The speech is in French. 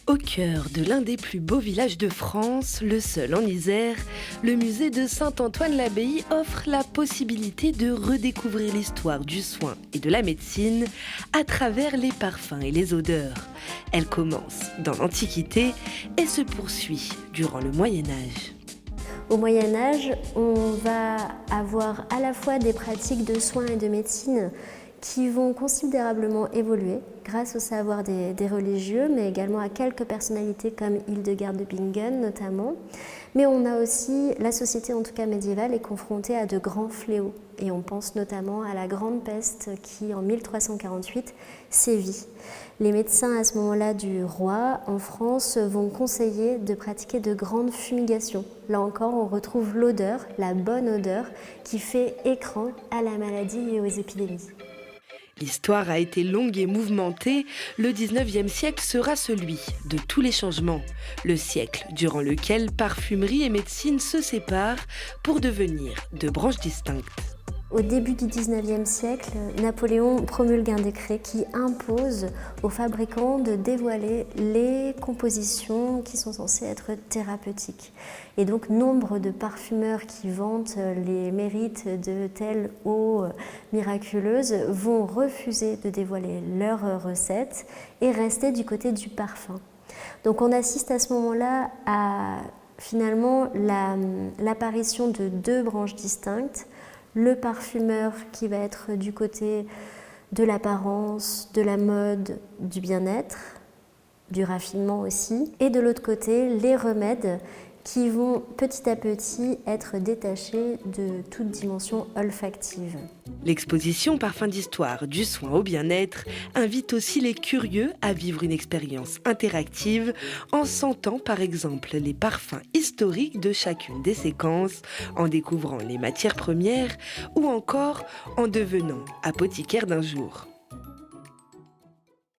Au cœur de l'un des plus beaux villages de France, le seul en Isère, le musée de Saint-Antoine-l'Abbaye offre la possibilité de redécouvrir l'histoire du soin et de la médecine à travers les parfums et les odeurs. Elle commence dans l'Antiquité et se poursuit durant le Moyen-Âge. Au Moyen-Âge, on va avoir à la fois des pratiques de soins et de médecine qui vont considérablement évoluer grâce au savoir des religieux, mais également à quelques personnalités comme Hildegarde de Bingen notamment. Mais on a aussi, la société en tout cas médiévale, est confrontée à de grands fléaux. Et on pense notamment à la Grande Peste qui, en 1348, sévit. Les médecins à ce moment-là du roi en France vont conseiller de pratiquer de grandes fumigations. Là encore, on retrouve l'odeur, la bonne odeur, qui fait écran à la maladie et aux épidémies. L'histoire a été longue et mouvementée, le 19e siècle sera celui de tous les changements. Le siècle durant lequel parfumerie et médecine se séparent pour devenir deux branches distinctes. Au début du 19e siècle, Napoléon promulgue un décret qui impose aux fabricants de dévoiler les compositions qui sont censées être thérapeutiques. Et donc, nombre de parfumeurs qui vantent les mérites de telle eau miraculeuse vont refuser de dévoiler leurs recettes et rester du côté du parfum. Donc, on assiste à ce moment-là à finalement l'apparition de deux branches distinctes. Le parfumeur qui va être du côté de l'apparence, de la mode, du bien-être, du raffinement aussi. Et de l'autre côté, les remèdes qui vont petit à petit être détachés de toute dimension olfactive. L'exposition Parfums d'histoire du soin au bien-être invite aussi les curieux à vivre une expérience interactive en sentant par exemple les parfums historiques de chacune des séquences, en découvrant les matières premières ou encore en devenant apothicaire d'un jour.